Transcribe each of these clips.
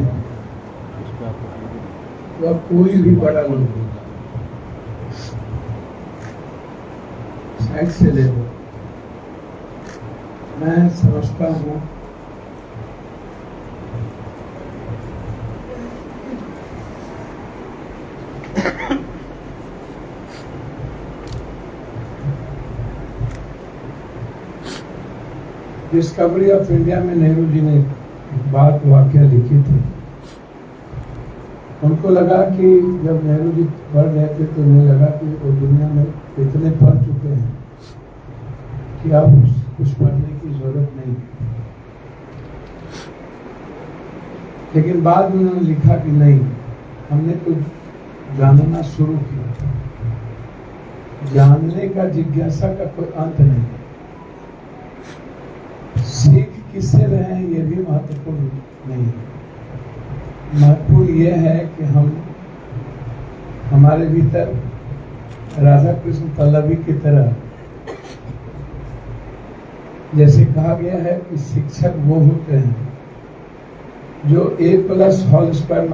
है, वह कोई भी बड़ा लोग होगा। साइड से ले लो। मैं समझता हूँ डिस्कवरी ऑफ इंडिया में नेहरू जी ने एक बात वाकया लिखी थी। उनको लगा कि जब नेहरू जी पढ़ रहे थे तो उन्हें लगा कि वो दुनिया में इतने पढ़ चुके हैं कि अब कुछ पढ़ने की जरूरत नहीं। लेकिन बाद में उन्होंने लिखा कि नहीं, हमने कुछ जानना शुरू किया। जानने का, जिज्ञासा का कोई अंत नहीं। सीख किससे रहे हैं ये भी महत्वपूर्ण नहीं है। महत्वपूर्ण यह है कि हम हमारे भीतर राधा कृष्ण पल्लवी की तरह, जैसे कहा गया है कि शिक्षक वो होते हैं जो A+²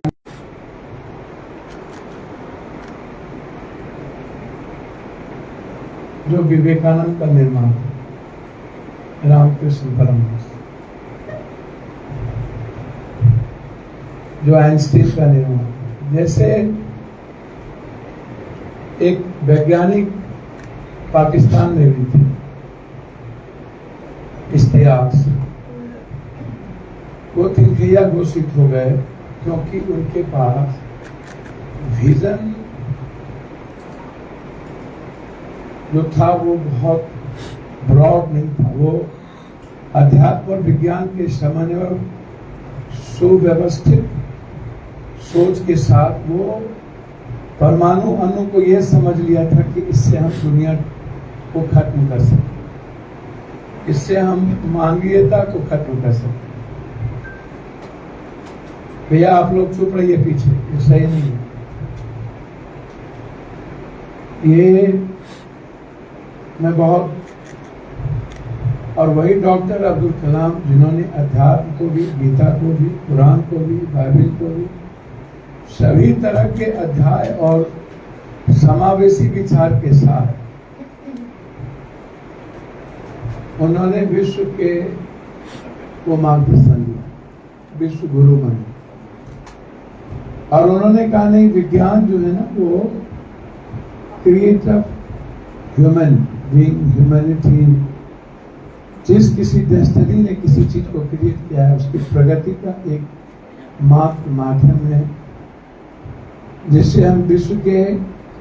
जो विवेकानंद का निर्माण, रामकृष्ण परमहंस, जो आइंस्टीन का निर्माण, जैसे एक वैज्ञानिक पाकिस्तान में भी थे, इश्तियाक, वो तिनकैया घोषित हो गए क्योंकि उनके पास विजन जो था वो बहुत ब्रॉड नहीं था। वो अध्यात्म और विज्ञान के समन्वय, सुव्यवस्थित सोच के साथ वो परमाणु अणु को यह समझ लिया था कि इससे हम दुनिया को खत्म कर सकते, इससे हम मानवीयता को खत्म कर सकते। भैया आप लोग चुप रहिए पीछे, ये सही नहीं है। ये मैं बहुत, और वही डॉक्टर अब्दुल कलाम जिन्होंने अध्यात्म को भी, गीता को भी, कुरान को भी, बाइबल को भी, सभी तरह के अध्याय और समावेशी विचार के साथ उन्होंने विश्व के वो मार्गदर्शन दिया, विश्व गुरु बने। और उन्होंने कहा नहीं, विज्ञान जो है ना वो create of human being, humanity, जिस किसी डेस्टिनी ने किसी चीज को क्रिएट किया है उसकी प्रगति का एक मात्र माध्यम है जिससे हम विश्व के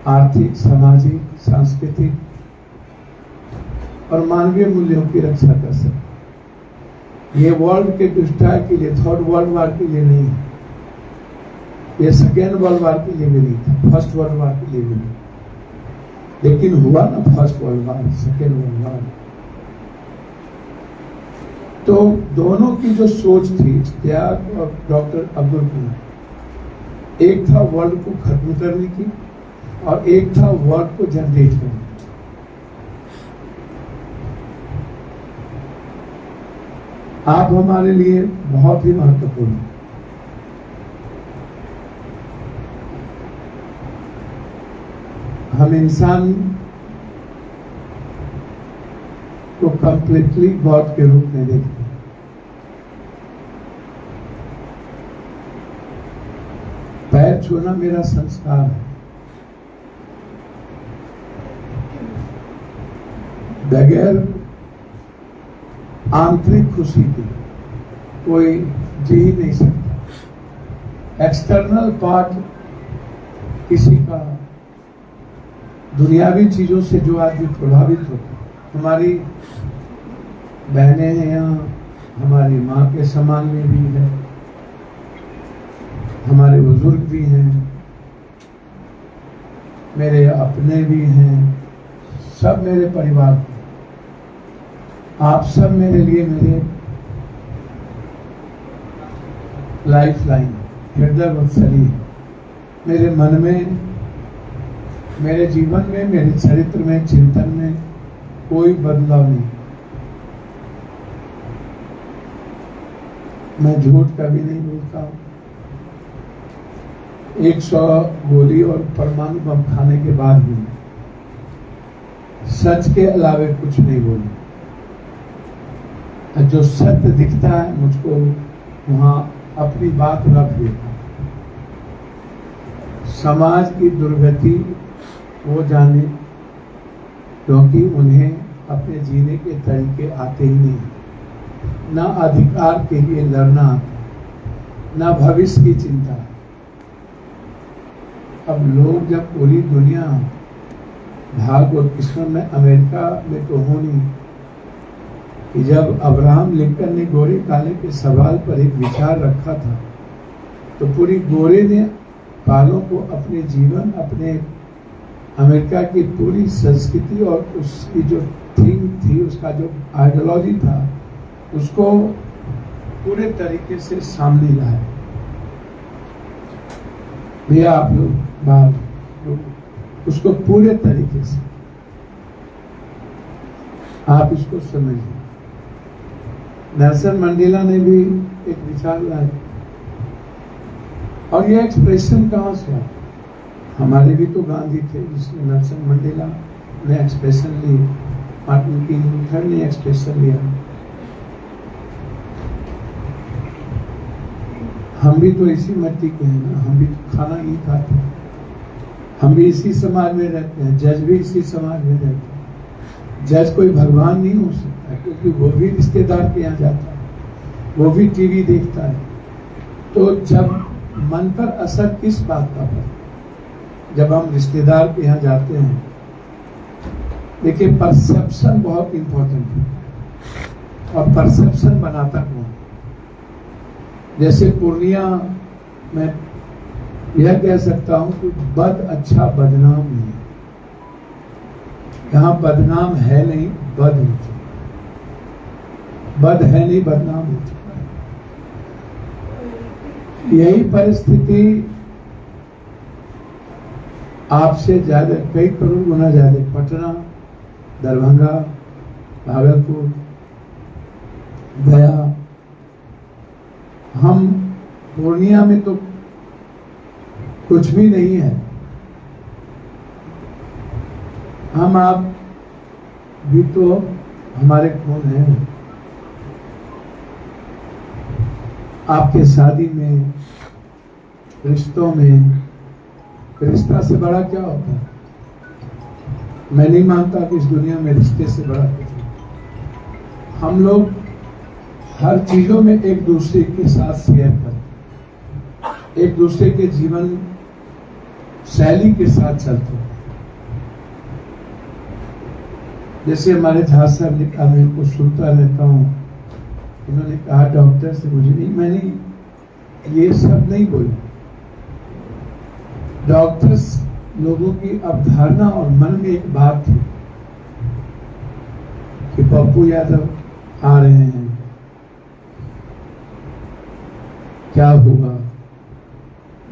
आर्थिक, सामाजिक, सांस्कृतिक और मानवीय मूल्यों की रक्षा कर सकते। ये वर्ल्ड के दुष्टाय के लिए, थर्ड वर्ल्ड वार के लिए नहीं है, ये सेकेंड वर्ल्ड वार के लिए भी नहीं था, फर्स्ट वर्ल्ड वार के लिए भी नहीं। लेकिन हुआ ना first world war, second world war. तो दोनों की जो सोच थी, इश्तियाक और डॉक्टर अब्दुल कलाम, एक था वर्ल्ड को खत्म करने की और एक था वर्ल्ड को जनरेट करने की। आप हमारे लिए बहुत ही महत्वपूर्ण है। हम इंसान को कंप्लीटली गॉड के रूप में देखते हैं। पैर छूना मेरा संस्कार है। बगैर आंतरिक खुशी के कोई जी ही नहीं सकता। एक्सटर्नल पार्ट किसी का दुनियावी चीजों से जो आदमी प्रभावित होता है, हमारी बहनें हैं यहाँ, हमारी माँ के समान में भी है, हमारे बुजुर्ग भी हैं, मेरे अपने भी हैं, सब मेरे परिवार, आप सब मेरे लिए मेरे लाइफ लाइन, हृदय वत्सली, मेरे मन में, मेरे जीवन में, मेरे चरित्र में, चिंतन में कोई बदलाव नहीं। मैं झूठ कभी नहीं बोलता हूँ, 100 गोली और परमाणु बम खाने के बाद भी सच के अलावे कुछ नहीं बोली। जो सत्य दिखता है मुझको वहां अपनी बात रख देता। समाज की दुर्गति वो जाने, क्योंकि उन्हें अपने जीने के तरीके आते ही नहीं। ना अधिकार के लिए लड़ना आता, ना भविष्य की चिंता। अब लोग जब पूरी दुनिया भाग और किस्मत में, अमेरिका में तो हो नहीं कि जब अब्राहम लिंकन ने गोरे काले के सवाल पर एक विचार रखा था तो पूरी गोरे ने कालों को अपने जीवन, अपने अमेरिका की पूरी संस्कृति और उसकी जो थीम थी, उसका जो आइडियोलॉजी था, उसको पूरे तरीके से सामने लाए। भैया आप लोग बात उसको पूरे तरीके से आप इसको समझिए। नेल्सन मंडेला ने भी एक विचार लाया और ये एक्सप्रेशन कहां से आया? हमारे भी तो गांधी थे, जिसने नेल्सन मंडेला ने एक्सप्रेशन ली, मार्टिन लूथर ने एक्सप्रेशन लिया। हम भी तो इसी मिट्टी के हैं ना, हम भी तो खाना ही खाते हैं, हम भी इसी समाज में रहते हैं, जज भी इसी समाज में रहते हैं। जज कोई भगवान नहीं हो सकता, क्योंकि वो भी रिश्तेदार के यहाँ जाता है, वो भी टीवी देखता है। तो जब मन पर असर किस बात का पड़ता? जब हम रिश्तेदार के यहाँ जाते हैं। देखिए, परसेप्शन बहुत इंपॉर्टेंट है, और परसेप्शन बनाता कौन? जैसे पूर्णिया में यह कह सकता हूं कि बद अच्छा बदनाम नहीं, यहां बदनाम है नहीं, बद हो चुका, बद है नहीं, बदनाम हो चुका है। यही परिस्थिति आपसे ज्यादा, कई करोड़ गुना ज्यादा पटना, दरभंगा, भागलपुर, गया, हम पूर्णिया में तो कुछ भी नहीं है। हम आप भी तो हमारे खून हैं। आपके शादी में, रिश्तों में, रिश्ता से बड़ा क्या होता है? मैं नहीं मानता कि इस दुनिया में रिश्ते से बड़ा कुछ है। हम लोग हर चीजों में एक दूसरे के साथ शेयर करते, एक दूसरे के जीवन शैली के साथ चलते हैं। जैसे हमारे झा साहब ने कहा, मैं इनको सुनता रहता हूँ, इन्होंने कहा डॉक्टर से मुझे नहीं, मैंने ये सब नहीं बोला। डॉक्टर्स लोगों की अवधारणा और मन में एक बात थी कि पप्पू यादव आ रहे हैं, क्या होगा?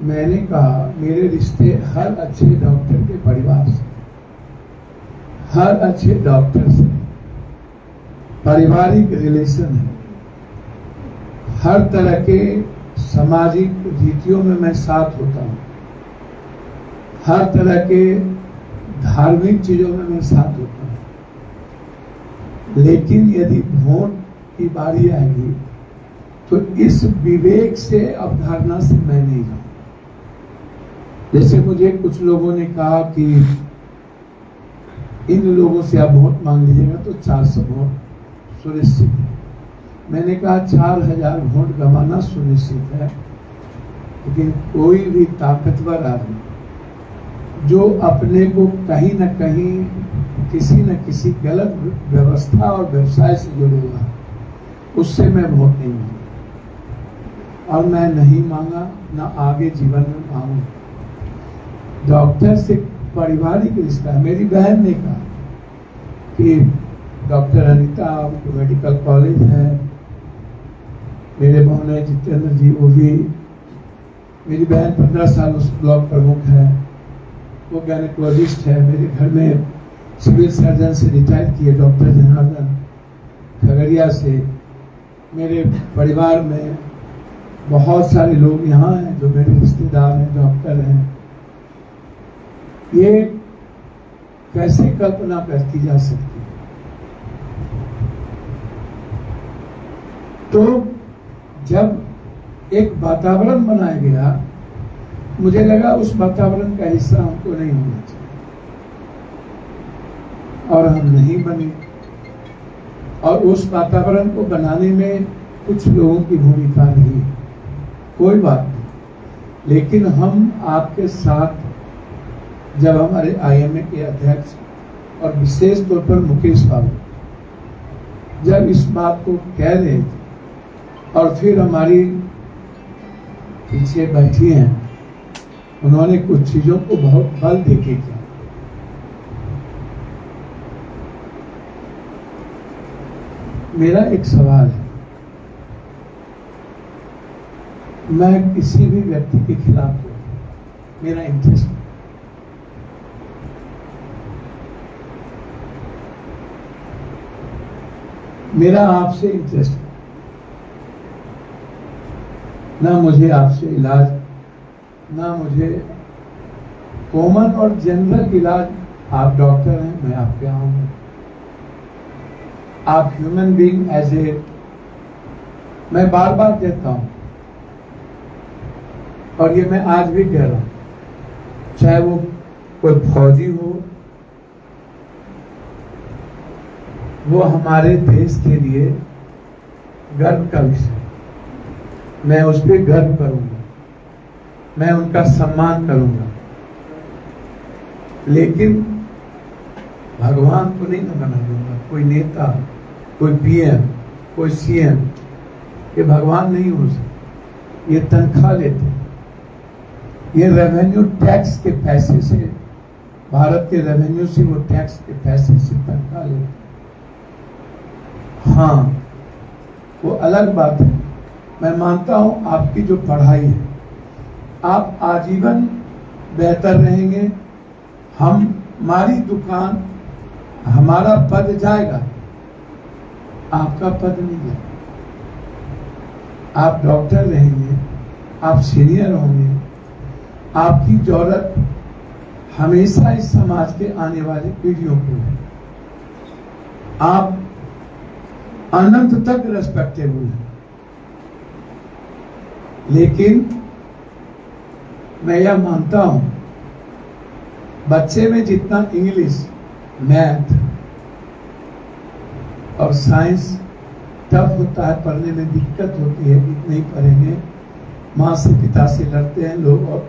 मैंने कहा मेरे रिश्ते हर अच्छे डॉक्टर के परिवार से, हर अच्छे डॉक्टर से पारिवारिक रिलेशन है। हर तरह के सामाजिक रीतियों में मैं साथ होता हूँ, हर तरह के धार्मिक चीजों में मैं साथ होता हूँ। लेकिन यदि वोट की बारी आएगी तो इस विवेक से, अवधारणा से मैं नहीं जाऊँ। जैसे मुझे कुछ लोगों ने कहा कि इन लोगों से आप वोट मांग लीजिएगा तो 400 वोट सुनिश्चित है। मैंने कहा 4000 वोट गंवाना सुनिश्चित है, लेकिन कोई भी ताकतवर आदमी जो अपने को कहीं न कहीं किसी न किसी गलत व्यवस्था और व्यवसाय से जुड़ा हुआ, उससे मैं वोट नहीं मांगा, और मैं नहीं मांगा, ना आगे जीवन में मांगूंगा। डॉक्टर से पारिवारिक रिश्ता है। मेरी बहन ने कहा कि डॉक्टर अनीता मेडिकल कॉलेज है, मेरे बहन है जितेंद्र जी, वो भी मेरी बहन 15 साल उस ब्लॉक प्रमुख है, वो गायनेकोलॉजिस्ट है। मेरे घर में सिविल सर्जन से रिटायर किए डॉक्टर जनार्दन खगड़िया से। मेरे परिवार में बहुत सारे लोग यहाँ हैं जो मेरे रिश्तेदार हैं, डॉक्टर हैं। ये कैसे कल्पना की जा सकती है? तो जब एक वातावरण बनाया गया, मुझे लगा उस वातावरण का हिस्सा हमको नहीं होना चाहिए, और हम नहीं बने। और उस वातावरण को बनाने में कुछ लोगों की भूमिका रही, कोई बात नहीं। लेकिन हम आपके साथ, जब हमारे IMA के अध्यक्ष और विशेष तौर पर मुकेश बाबू जब इस बात को कह रहे थे और फिर हमारी पीछे बैठी हैं, उन्होंने कुछ चीजों को बहुत बल देके किया। मेरा एक सवाल है, मैं किसी भी व्यक्ति के खिलाफ हूं, मेरा इंटरेस्ट है। मेरा आपसे इंटरेस्ट है, ना मुझे आपसे इलाज, ना मुझे कॉमन और जनरल इलाज। आप डॉक्टर हैं, मैं आपके यहाँ हूं। आप ह्यूमन बीइंग एज ए, मैं बार बार कहता हूं और ये मैं आज भी कह रहा हूं, चाहे वो कोई फौजी हो, वो हमारे देश के लिए गर्व का विषय, मैं उस पर गर्व करूंगा, मैं उनका सम्मान करूंगा। लेकिन भगवान को नहीं ना बना दूंगा। कोई नेता, कोई PM, कोई CM, ये भगवान नहीं हो सकते। ये तनख्वाह लेते, ये रेवेन्यू टैक्स के पैसे से, भारत के रेवेन्यू से, वो टैक्स के पैसे से तनख्वाह लेते। हाँ, वो अलग बात है। मैं मानता हूं आपकी जो पढ़ाई है, आप आजीवन बेहतर रहेंगे। हमारी दुकान, हमारा पद जाएगा, आपका पद नहीं जाएगा। आप डॉक्टर रहेंगे, आप सीनियर होंगे, आपकी जरूरत हमेशा इस समाज के आने वाली पीढ़ियों को है। आप अनंत तक रेस्पेक्टेबल है। लेकिन मैं यह मानता हूं, बच्चे में जितना इंग्लिश, मैथ और साइंस टफ होता है, पढ़ने में दिक्कत होती है, इतने ही पढ़ेंगे, माँ से पिता से लड़ते हैं लोग, और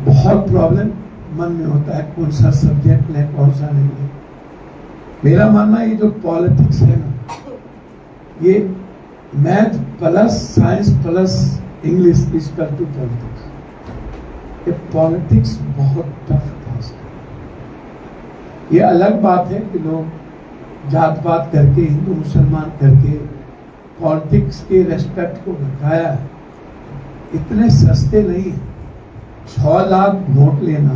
बहुत प्रॉब्लम मन में होता है कौन सा सब्जेक्ट लें, कौन सा नहीं लें। मेरा मानना ये जो पॉलिटिक्स है ना, ये math plus science plus English equal to politics. ये पॉलिटिक्स बहुत टफ टास्क है। ये अलग बात है कि लोग जात पात करके, हिंदू मुसलमान करके पॉलिटिक्स के रेस्पेक्ट को घटाया है। इतने सस्ते नहीं है। 6 लाख वोट लेना,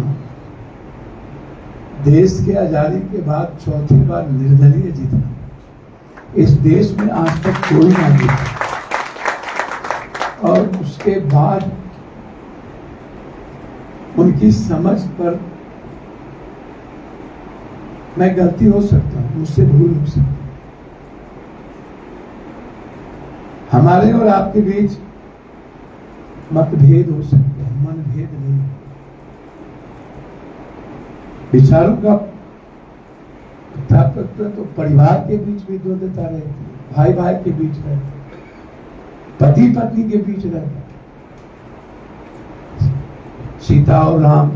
देश के आजादी के बाद चौथी बार निर्दलीय जीतना, इस देश में आज तक कोई ना जीता। और उसके बाद उनकी समझ पर, मैं गलती हो सकता हूं, मुझसे भूल हो सकती है। हमारे और आपके बीच मतभेद हो सकते हैं, मनभेद नहीं। विचारों का तो परिवार के बीच भी द्वंद्वता रहती है, भाई भाई के बीच रहती है, पति पत्नी के बीच रहता है। सीता और राम,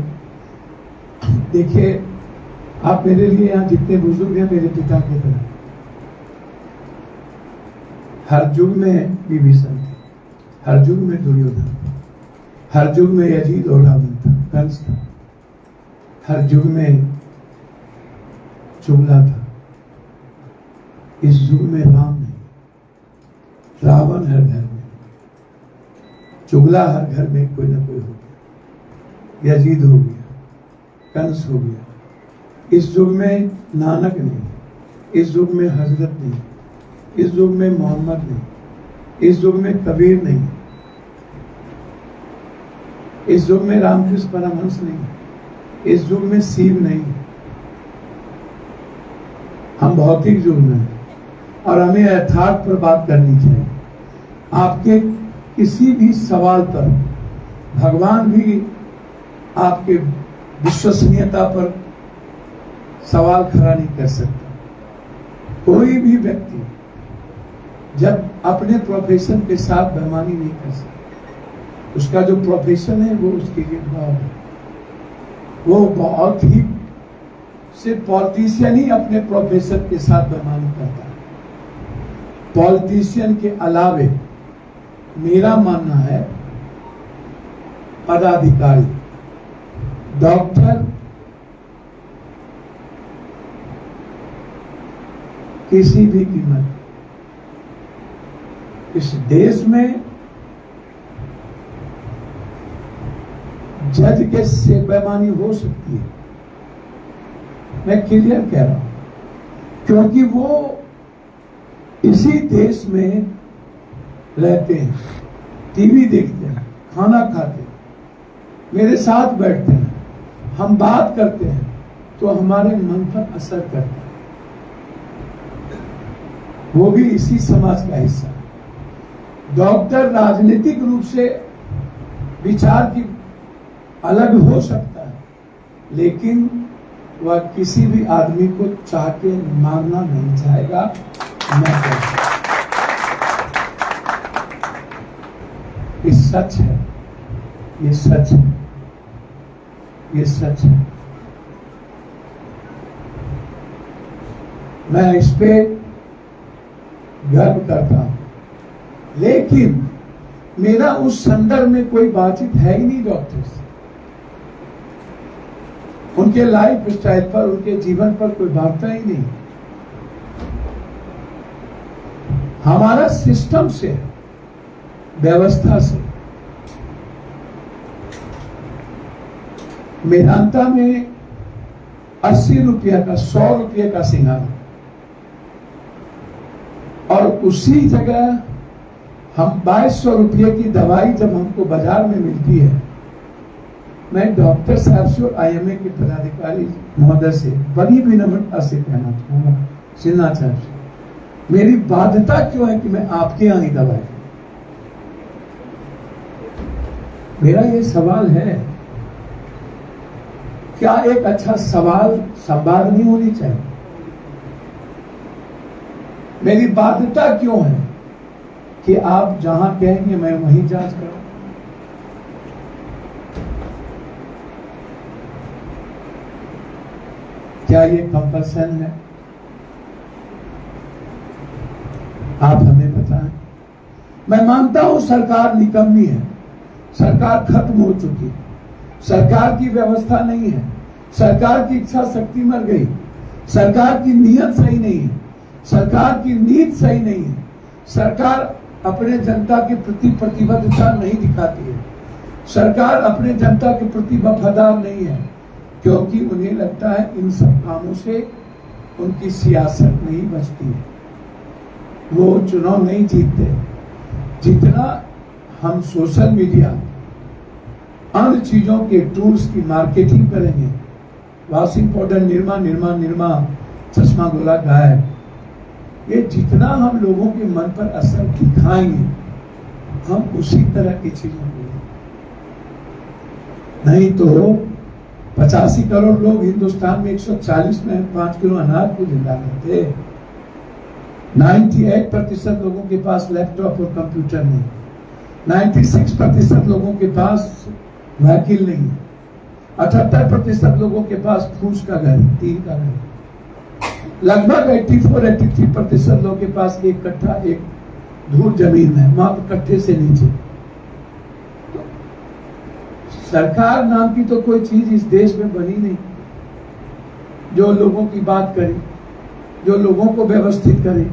देखिए आप मेरे लिए यहाँ जितने बुजुर्ग हैं, मेरे पिता के तरह। हर युग में विभीषण थे, हर युग में दुर्योधन था, हर युग में यजीद और रावण था, कंस था, हर युग में चुगला था। इस युग में राम नहीं, रावण हर घर में, चुगला हर घर में कोई ना कोई हो गया, यजीद हो गया, कंस हो गया। इस युग में नानक नहीं, इस युग में हजरत नहीं, इस युग में मोहम्मद नहीं, इस युग में कबीर नहीं, इस युग में रामकृष्ण परमहंस नहीं, इस युग में शिव नहीं, हम भौतिक युग में और हमें यथार्थ पर बात करनी चाहिए। आपके किसी भी सवाल पर भगवान भी आपके विश्वसनीयता पर सवाल खड़ा नहीं कर सकता। कोई भी व्यक्ति जब अपने प्रोफेशन के साथ बेईमानी नहीं कर सकता, उसका जो प्रोफेशन है वो उसके लिए बहुत है। वो बहुत ही सिर्फ पॉलिटिशियन ही अपने प्रोफेशन के साथ बेईमानी करता है। पॉलिटिशियन के अलावे मेरा मानना है पदाधिकारी, डॉक्टर, किसी भी कीमत इस देश में जज के से बेईमानी हो सकती है, मैं क्लियर कह रहा हूं, क्योंकि वो इसी देश में रहते हैं, टीवी देखते हैं, खाना खाते हैं, मेरे साथ बैठते हैं, हम बात करते हैं तो हमारे मन पर असर करता है। वो भी इसी समाज का हिस्सा है। डॉक्टर राजनीतिक रूप से विचार की अलग हो सकता है, लेकिन वह किसी भी आदमी को चाह के मारना नहीं चाहेगा। मैं कहता ये सच है, ये सच है, ये सच है। मैं इस पे गर्व करता हूं, लेकिन मेरा उस संदर्भ में कोई बातचीत है ही नहीं डॉक्टर से। उनके लाइफ स्टाइल पर, उनके जीवन पर कोई वार्ता ही नहीं। हमारा सिस्टम से, व्यवस्था से। मेदांता में 80 रुपया का, 100 रुपये का सिंगार, और उसी जगह हम 2200 रुपये की दवाई जब हमको बाजार में मिलती है, मैं डॉक्टर साहब से और IMA के पदाधिकारी महोदय से बड़ी विनम्रता से कहना चाहूंगा, सिन्हा साहब से, मेरी बाध्यता क्यों है कि मैं आपके यहाँ ही दवाई। मेरा ये सवाल है, क्या एक अच्छा सवाल संवाद नहीं होनी चाहिए? मेरी बाध्यता क्यों है कि आप जहां कहेंगे मैं वहीं जांच करूं? क्या ये कंपल्सन है? आप हमें बताएं। मैं मानता हूं सरकार निकम्मी है, सरकार खत्म हो चुकी है, सरकार की व्यवस्था नहीं है, सरकार की इच्छा शक्ति मर गई, सरकार की नीयत सही नहीं है, सरकार की नीति सही नहीं है, सरकार अपने जनता के प्रति प्रतिबद्धता नहीं दिखाती है, सरकार अपने जनता के प्रति वफादार नहीं है, क्योंकि उन्हें लगता है इन सब कामों से उनकी सियासत नहीं बचती है, वो चुनाव नहीं जीतते। जितना हम सोशल मीडिया, अन्य चीजों के टूल्स की मार्केटिंग करेंगे, वॉशिंग पाउडर निरमा, चश्मा गोला गायब, ये जितना हम लोगों के मन पर असर दिखाएंगे, हम उसी तरह की चीजों को, नहीं तो 85 करोड़ लोग हिंदुस्तान में 140 में 5 किलो अनाज को जिंदा करते। 98% लोगों के पास लैपटॉप और कंप्यूटर नहीं, 96% लोगों के पास व्हीकल नहीं, 78% लोगों के पास फूस का घर, 3 का घर, लगभग 84-83% लोगों के पास एक कट्ठा, एक धूल जमीन है, मात्र कट्ठे से नीचे। सरकार नाम की तो कोई चीज इस देश में बनी नहीं जो लोगों की बात करे, जो लोगों को व्यवस्थित करे।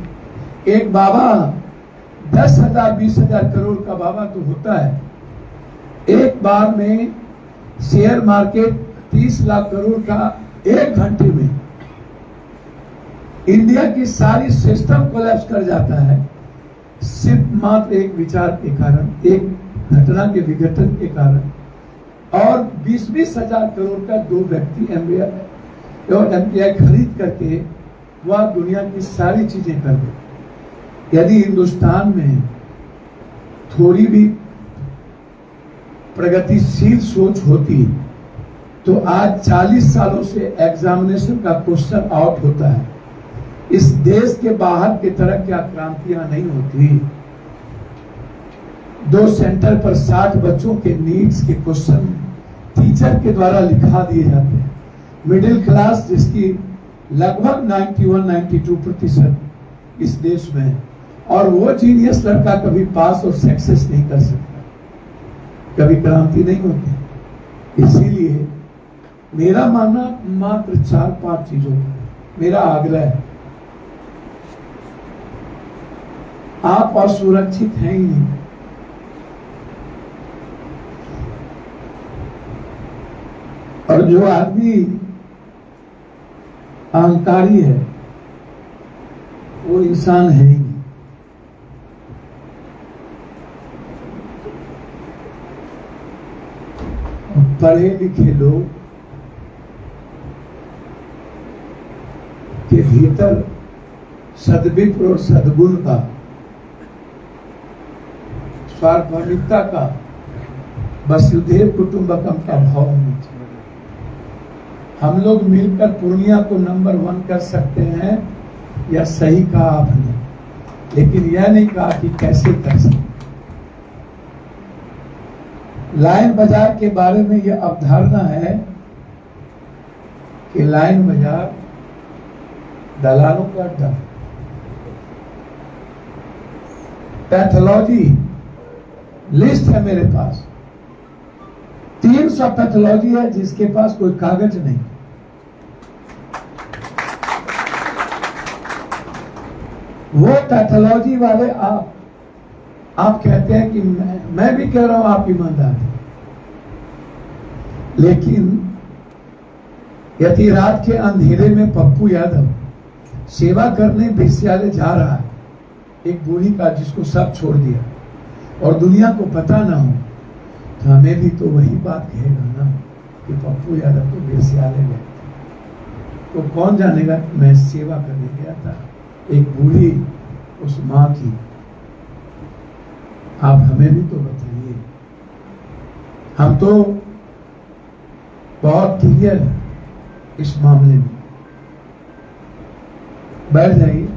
एक बाबा 10,000-20,000 करोड़ का बाबा तो होता है, एक बार में शेयर मार्केट 30 लाख करोड़ का 1 घंटे में इंडिया की सारी सिस्टम कोलैप्स कर जाता है, सिर्फ मात्र एक विचार के कारण, एक घटना के विघटन के कारण। और 20-20 हजार करोड़ का 2 व्यक्ति एमपीआई खरीद करके वह दुनिया की सारी चीजें कर दे। यदि हिंदुस्तान में थोड़ी भी प्रगतिशील सोच होती तो आज 40 सालों से एग्जामिनेशन का क्वेश्चन आउट होता है। इस देश के बाहर की तरह क्या क्रांतियां नहीं होती। 2 सेंटर पर 60 बच्चों के नीड्स के क्वेश्चन टीचर के द्वारा लिखा दिए जाते हैं। मिडिल क्लास जिसकी लगभग 91-92% इस देश में है, और वो जीनियस लड़का कभी पास और सक्सेस नहीं कर सकता, कभी क्रांति नहीं होती। इसीलिए मेरा मानना मात्र 4-5 चीजों पर मेरा आग्रह है। आप असुरक्षित हैं ही नहीं। और जो आदमी अहंकारी है वो इंसान है ही नहीं। पढ़े लिखे लोग के भीतर सद्विप्र और सद्गुण का, स्वार्थ का, वसुधैव कुटुंबकम का भाव होना चाहिए। हम लोग मिलकर पूर्णिया को नंबर 1 कर सकते हैं, यह सही कहा आपने, लेकिन यह नहीं कहा कि कैसे कर सकते। लाइन बाजार के बारे में यह अवधारणा है कि लाइन बाजार दलालों का अड्डा। पैथोलॉजी लिस्ट है मेरे पास, 300 पैथोलॉजी है जिसके पास कोई कागज नहीं। वो पैथोलॉजी वाले आप कहते हैं कि मैं भी कह रहा हूं आप ईमानदार हैं, लेकिन यदि रात के अंधेरे में पप्पू यादव सेवा करने विश्वविद्यालय जा रहा है, एक बूढ़ी का जिसको सब छोड़ दिया, और दुनिया को पता ना हो, तो हमें भी तो वही बात कहेगा ना कि पप्पू यादव तो विश्वविद्यालय गए थे। तो कौन जानेगा कि मैं सेवा करने गया था, एक बूढ़ी उस माँ की। आप हमें भी तो बताइए। हम तो बहुत क्लियर है इस मामले में। बैठ जाइए,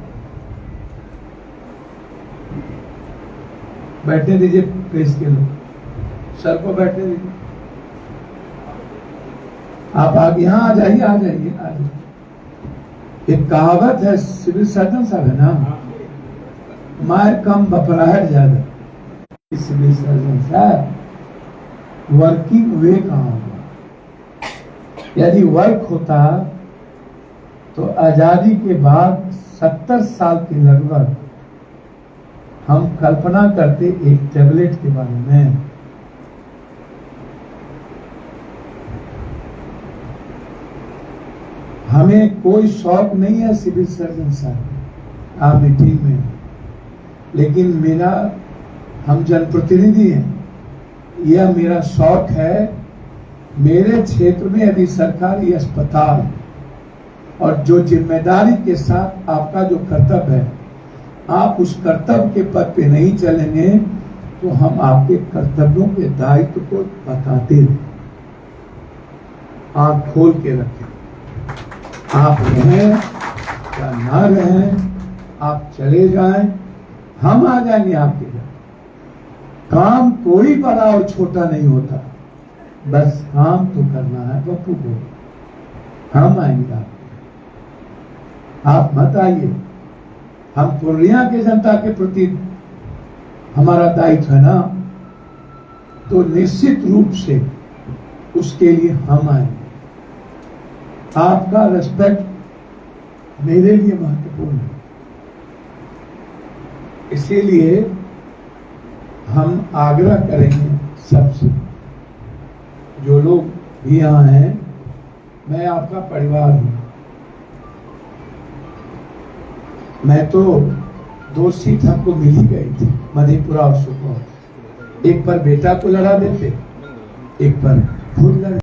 बैठने दीजिए प्रेस के लोग, सर को बैठने दीजिए। आप आगे यहाँ आ जाइए, आ जाइए, आ जाइए। एक कहावत है सिविल सर्जन साहब है ना, मार कम बपराहट ज्यादा। सिविल सर्जन साहब वर्किंग वे कहाँ होगा? यदि वर्क होता तो आजादी के बाद 70 साल के लगभग हम कल्पना करते एक टैबलेट के बारे में। हमें कोई शौक नहीं है सिविल सर्जन साहब आप मीटिंग में, लेकिन मेरा, हम जनप्रतिनिधि हैं, यह मेरा शौक है। मेरे क्षेत्र में यदि सरकारी अस्पताल और जो जिम्मेदारी के साथ आपका जो कर्तव्य है, आप उस कर्तव्य के पद पे नहीं चलेंगे तो हम आपके कर्तव्यों के दायित्व को बताते रहे। आंख खोल के रखें, आप रहें या ना रहें, आप चले जाएं, हम आ जाएंगे आपके घर। काम कोई बड़ा और छोटा नहीं होता, बस काम तो करना है पप्पू को। हम आएंगे आप मत आइए। हम पूर्णिया के जनता के प्रति हमारा दायित्व है ना, तो निश्चित रूप से उसके लिए हम आएंगे। आपका रिस्पेक्ट मेरे लिए महत्वपूर्ण है, इसीलिए हम आग्रह करेंगे सबसे, जो लोग भी यहाँ हैं, मैं आपका परिवार हूँ। मैं तो 2 सीट हमको मिल ही गई थी, मधेपुरा और सुपौल। एक पर बेटा को लड़ा देते, एक पर फुल्लर